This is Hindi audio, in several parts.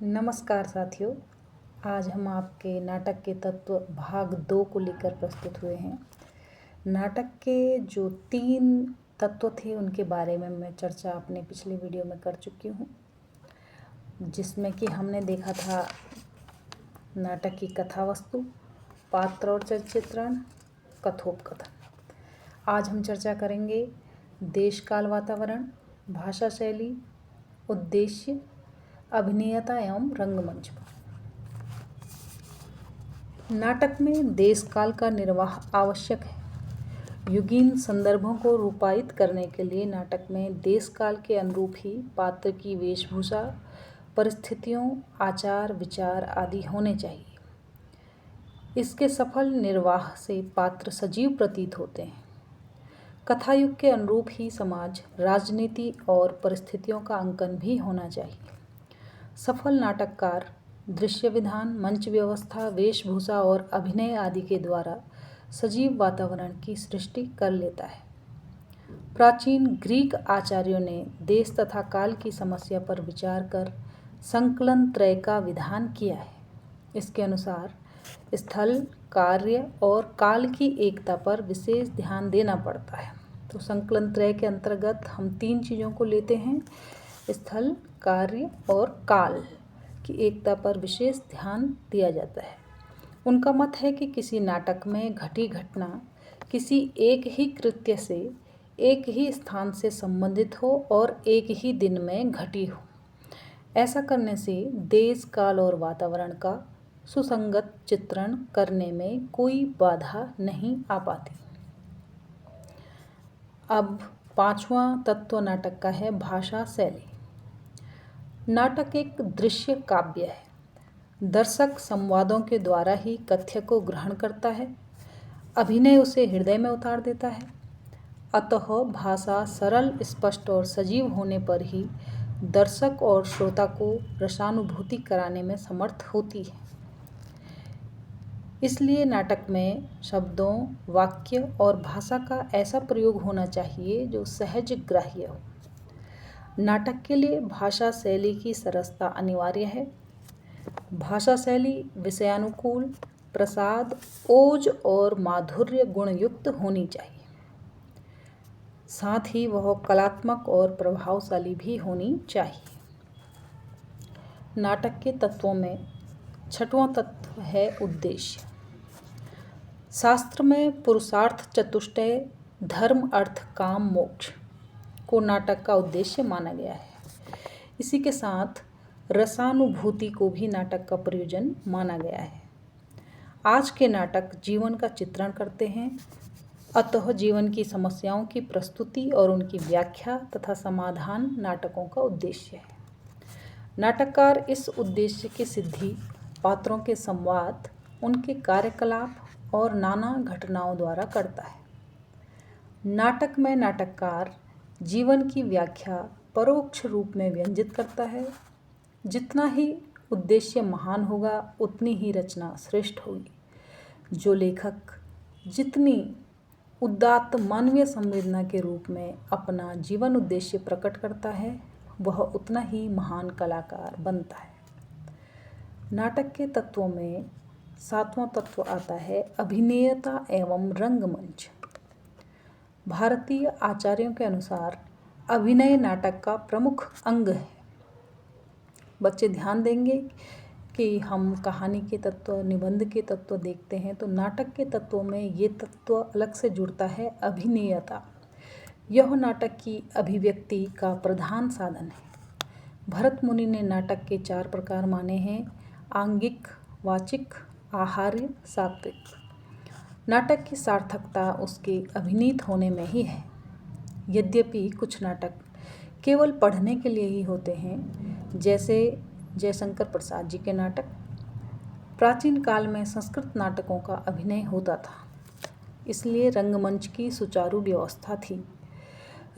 नमस्कार साथियों। आज हम आपके नाटक के तत्व भाग 2 को लेकर प्रस्तुत हुए हैं। नाटक के जो 3 तत्व थे उनके बारे में मैं चर्चा अपने पिछले वीडियो में कर चुकी हूँ, जिसमें कि हमने देखा था नाटक की कथा वस्तु, पात्र और चरित्र चित्रण, कथोपकथन। आज हम चर्चा करेंगे देश काल वातावरण, भाषा शैली, उद्देश्य, अभिनेता एवं रंगमंच पर। नाटक में देश काल का निर्वाह आवश्यक है। युगीन संदर्भों को रूपायित करने के लिए नाटक में देश काल के अनुरूप ही पात्र की वेशभूषा, परिस्थितियों, आचार विचार आदि होने चाहिए। इसके सफल निर्वाह से पात्र सजीव प्रतीत होते हैं। कथायुग के अनुरूप ही समाज, राजनीति और परिस्थितियों का अंकन भी होना चाहिए। सफल नाटककार दृश्य विधान, मंच व्यवस्था, वेशभूषा और अभिनय आदि के द्वारा सजीव वातावरण की सृष्टि कर लेता है। प्राचीन ग्रीक आचार्यों ने देश तथा काल की समस्या पर विचार कर संकलन त्रय का विधान किया है। इसके अनुसार स्थल, कार्य और काल की एकता पर विशेष ध्यान देना पड़ता है। तो संकलन त्रय के अंतर्गत हम 3 चीज़ों को लेते हैं: स्थल, कार्य और काल की एकता पर विशेष ध्यान दिया जाता है। उनका मत है कि किसी नाटक में घटी घटना किसी एक ही कृत्य से, एक ही स्थान से संबंधित हो और एक ही दिन में घटी हो। ऐसा करने से देश, काल और वातावरण का सुसंगत चित्रण करने में कोई बाधा नहीं आ पाती। अब 5वां तत्व नाटक का है भाषा शैली। नाटक एक दृश्य काव्य है। दर्शक संवादों के द्वारा ही कथ्य को ग्रहण करता है, अभिनय उसे हृदय में उतार देता है। अतः भाषा सरल, स्पष्ट और सजीव होने पर ही दर्शक और श्रोता को रसानुभूति कराने में समर्थ होती है। इसलिए नाटक में शब्दों, वाक्य और भाषा का ऐसा प्रयोग होना चाहिए जो सहज ग्राह्य हो। नाटक के लिए भाषा शैली की सरसता अनिवार्य है। भाषा शैली विषयानुकूल, प्रसाद, ओज और माधुर्य गुणयुक्त होनी चाहिए। साथ ही वह कलात्मक और प्रभावशाली भी होनी चाहिए। नाटक के तत्वों में 6वां तत्व है उद्देश्य। शास्त्र में पुरुषार्थ चतुष्टय, धर्म, अर्थ, काम, मोक्ष को नाटक का उद्देश्य माना गया है। इसी के साथ रसानुभूति को भी नाटक का प्रयोजन माना गया है। आज के नाटक जीवन का चित्रण करते हैं, अतः जीवन की समस्याओं की प्रस्तुति और उनकी व्याख्या तथा समाधान नाटकों का उद्देश्य है। नाटककार इस उद्देश्य की सिद्धि पात्रों के संवाद, उनके कार्यकलाप और नाना घटनाओं द्वारा करता है। नाटक में नाटककार जीवन की व्याख्या परोक्ष रूप में व्यंजित करता है। जितना ही उद्देश्य महान होगा, उतनी ही रचना श्रेष्ठ होगी। जो लेखक जितनी उदात्त मानवीय संवेदना के रूप में अपना जीवन उद्देश्य प्रकट करता है, वह उतना ही महान कलाकार बनता है। नाटक के तत्वों में 7वां तत्व आता है अभिनेता एवं रंगमंच। भारतीय आचार्यों के अनुसार अभिनय नाटक का प्रमुख अंग है। बच्चे ध्यान देंगे कि हम कहानी के तत्व, निबंध के तत्व देखते हैं तो नाटक के तत्वों में ये तत्व अलग से जुड़ता है अभिनेता। यह नाटक की अभिव्यक्ति का प्रधान साधन है। भरत मुनि ने नाटक के 4 प्रकार माने हैं: आंगिक, वाचिक, आहार्य, सात्विक। नाटक की सार्थकता उसके अभिनीत होने में ही है। यद्यपि कुछ नाटक केवल पढ़ने के लिए ही होते हैं, जैसे जयशंकर प्रसाद जी के नाटक। प्राचीन काल में संस्कृत नाटकों का अभिनय होता था, इसलिए रंगमंच की सुचारू व्यवस्था थी।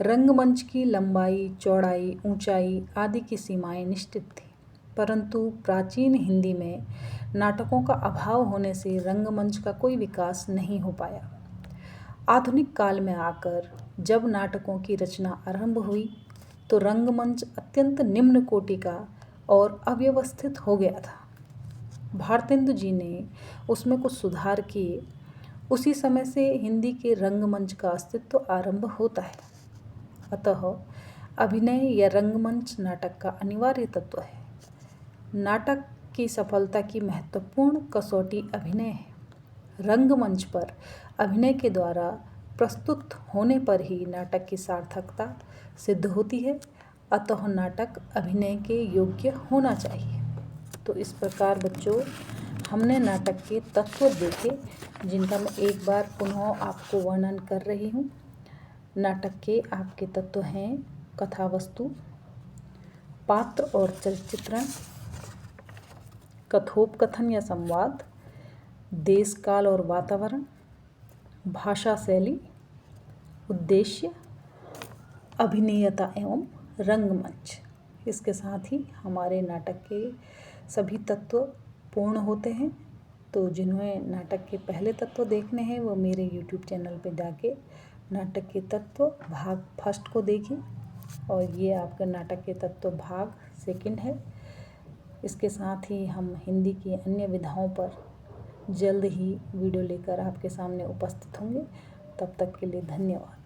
रंगमंच की लंबाई, चौड़ाई, ऊंचाई आदि की सीमाएं निश्चित थी, परंतु प्राचीन हिंदी में नाटकों का अभाव होने से रंगमंच का कोई विकास नहीं हो पाया। आधुनिक काल में आकर जब नाटकों की रचना आरंभ हुई तो रंगमंच अत्यंत निम्न कोटि का और अव्यवस्थित हो गया था। भारतेंदु जी ने उसमें कुछ सुधार किए। उसी समय से हिंदी के रंगमंच का अस्तित्व आरंभ होता है। अतः अभिनय या रंगमंच नाटक का अनिवार्य तत्व है। नाटक की सफलता की महत्वपूर्ण कसौटी अभिनय है। रंगमंच पर अभिनय के द्वारा प्रस्तुत होने पर ही नाटक की सार्थकता सिद्ध होती है। अतः नाटक अभिनय के योग्य होना चाहिए। तो इस प्रकार बच्चों हमने नाटक के तत्व देखे, जिनका मैं एक बार पुनः आपको वर्णन कर रही हूँ। नाटक के आपके तत्व हैं कथा वस्तु, पात्र और चरित्रण, कथोपकथन या संवाद, देश काल और वातावरण, भाषा शैली, उद्देश्य, अभिनेयता एवं रंगमंच। इसके साथ ही हमारे नाटक के सभी तत्व पूर्ण होते हैं। तो जिन्हें नाटक के पहले तत्व देखने हैं वो मेरे YouTube चैनल पे जाके नाटक के तत्व भाग फर्स्ट को देखें, और ये आपका नाटक के तत्व भाग सेकंड है। इसके साथ ही हम हिंदी की अन्य विधाओं पर जल्द ही वीडियो लेकर आपके सामने उपस्थित होंगे। तब तक के लिए धन्यवाद।